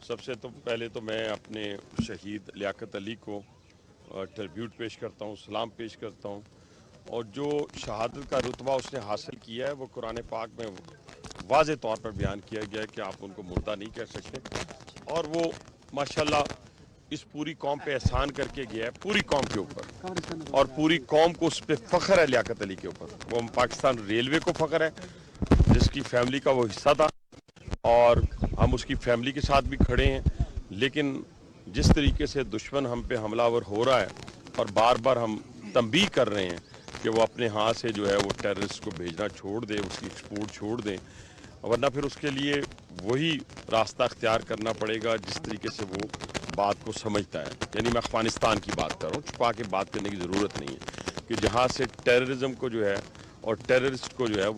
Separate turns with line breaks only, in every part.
सबसे तो पहले तो मैं अपने शहीद लियाकत अली को ट्रिब्यूट पेश करता हूँ, सलाम पेश करता हूँ। और जो शहादत का रुतबा उसने हासिल किया है वो कुरान पाक में वाज़े तौर पर बयान किया गया है कि आप उनको मुर्दा नहीं कह सकते। और वो माशाल्लाह इस पूरी कौम पे एहसान करके गया है, पूरी कौम के ऊपर, और पूरी कौम को उस पर फ़ख्र है लियाकत अली के ऊपर। वो पाकिस्तान रेलवे को फ़ख्र है जिसकी फैमिली का वो हिस्सा था, और हम उसकी फैमिली के साथ भी खड़े हैं। लेकिन जिस तरीके से दुश्मन हम पे हमलावर हो रहा है और बार बार हम तंबीह कर रहे हैं कि वो अपने हाथ से जो है वो टेररिस्ट को भेजना छोड़ दे, उसकी एक्सपोर्ट छोड़ दें, वरना फिर उसके लिए वही रास्ता अख्तियार करना पड़ेगा जिस तरीके से वो बात को समझता है। यानी मैं अफगानिस्तान की बात कर रहा हूँ, छुपा के बात करने की ज़रूरत नहीं है कि जहाँ से टेररिज्म को जो है और टेररिस्ट को जो है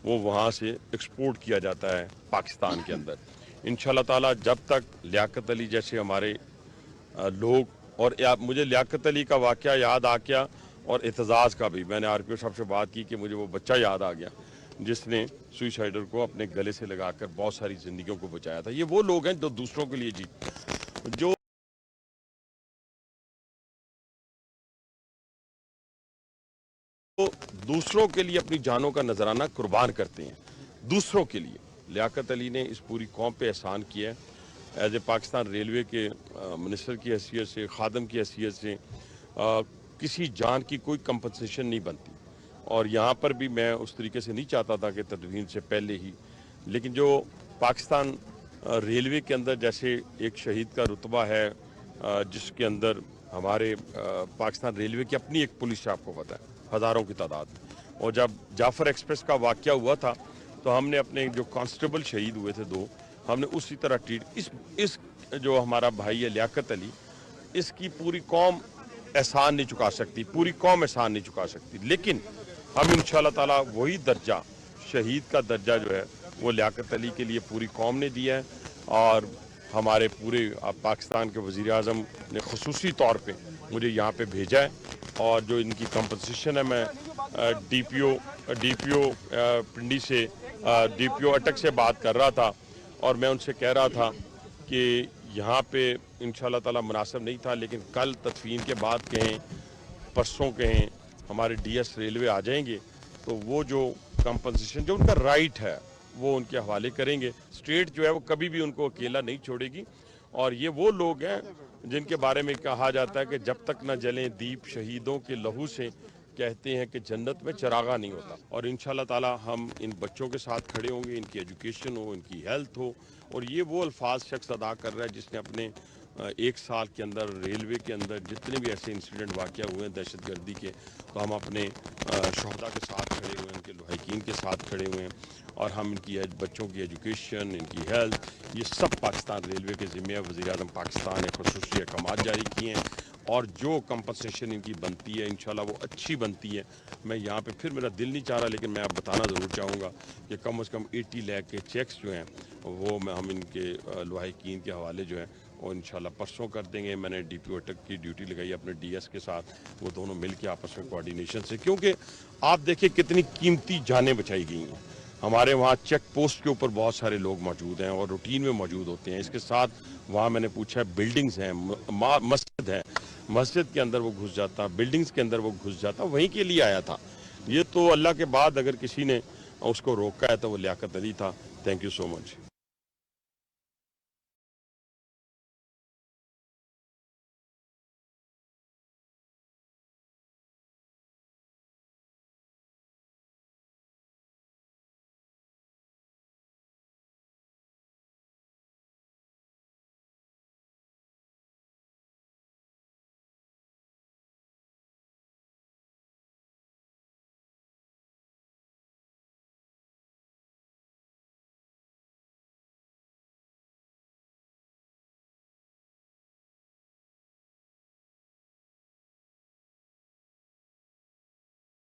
वो वहाँ से एक्सपोर्ट किया जाता है पाकिस्तान के अंदर। इंशाल्लाह ताला जब तक लियाकत अली जैसे हमारे लोग, और मुझे लियाकत अली का वाक़या याद आ गया और एतजाज़ का भी, मैंने आरपीओ साहब से बात की कि मुझे वो बच्चा याद आ गया जिसने सुसाइडर को अपने गले से लगाकर बहुत सारी ज़िंदगियों को बचाया था। ये वो लोग हैं जो दूसरों के लिए जो दूसरों के लिए अपनी जानों का नजराना कुर्बान करते हैं, दूसरों के लिए। लियाकत अली ने इस पूरी कौम पे एहसान किया है। एज ए पाकिस्तान रेलवे के मिनिस्टर की हैसियत से, खादम की हैसियत से किसी जान की कोई कंपनसेशन नहीं बनती। और यहाँ पर भी मैं उस तरीके से नहीं चाहता था कि तदवीन से पहले ही, लेकिन जो पाकिस्तान रेलवे के अंदर जैसे एक शहीद का रुतबा है, जिसके अंदर हमारे पाकिस्तान रेलवे की अपनी एक पुलिस है, आपको पता है, हज़ारों की तादाद। और जब जाफर एक्सप्रेस का वाक़या हुआ था तो हमने अपने जो कांस्टेबल शहीद हुए थे 2, हमने उसी तरह ट्रीट, इस जो हमारा भाई है लियाकत अली, इसकी पूरी कौम एहसान नहीं चुका सकती, पूरी कौम एहसान नहीं चुका सकती। लेकिन हम इंशाल्लाह ताला वही दर्जा, शहीद का दर्जा जो है वो लियाकत अली के लिए पूरी कौम ने दिया है। और हमारे पूरे पाकिस्तान के वज़ीर आज़म ने ख़ुसूसी तौर पे मुझे यहाँ पे भेजा है। और जो इनकी कंपनसेशन है, मैं डीपीओ पिंडी से, डीपीओ अटक से बात कर रहा था और मैं उनसे कह रहा था कि यहाँ पे इंशाल्लाह ताला मुनासिब नहीं था, लेकिन कल तदफीन के बाद कहें, परसों कहें, हमारे डीएस रेलवे आ जाएंगे तो वो जो कंपनसेशन जो उनका राइट है वो उनके हवाले करेंगे। स्टेट जो है वो कभी भी उनको अकेला नहीं छोड़ेगी। और ये वो लोग हैं जिनके बारे में कहा जाता है कि जब तक न जलें दीप शहीदों के लहू से, कहते हैं कि जन्नत में चरागा नहीं होता। और इंशाल्लाह ताला हम इन बच्चों के साथ खड़े होंगे, इनकी एजुकेशन हो, इनकी हेल्थ हो। और ये वो अल्फाज शख्स अदा कर रहा है जिसने अपने 1 साल के अंदर रेलवे के अंदर जितने भी ऐसे इंसिडेंट वाक़या हुए हैं दहशतगर्दी के, तो हम अपने शहदा के साथ खड़े हुए हैं, उनके लुहाइकीन के साथ खड़े हुए हैं। और हम इनकी बच्चों की एजुकेशन, इनकी हेल्थ, ये सब पाकिस्तान रेलवे के ज़िम्मे वज़ीर आज़म पाकिस्तान ने ख़ुसूसी अहकाम जारी किए हैं। और जो कंपनसेशन इनकी बनती है इंशाल्लाह वो अच्छी बनती है। मैं यहाँ पे फिर, मेरा दिल नहीं चाह रहा लेकिन मैं अब बताना ज़रूर चाहूँगा कि कम से कम 80 लाख के चेक्स जो हैं वो हम इनके लुहाइकीन के हवाले जो है वो इंशाल्लाह परसों कर देंगे। मैंने डीपीओ अटक की ड्यूटी लगाई अपने डीएस के साथ, वो दोनों मिल के आपस में कोऑर्डिनेशन से, क्योंकि आप देखिए कितनी कीमती जानें बचाई गई हैं। हमारे वहाँ चेक पोस्ट के ऊपर बहुत सारे लोग मौजूद हैं और रूटीन में मौजूद होते हैं। इसके साथ वहाँ मैंने पूछा है, बिल्डिंग्स हैं, मस्जिद है, मस्जिद के अंदर वो घुस जाता, बिल्डिंग्स के अंदर वो घुस जाता, वहीं के लिए आया था। ये तो अल्लाह के बाद अगर किसी ने उसको रोका है तो वो लियाकत अली था। Thank you so much.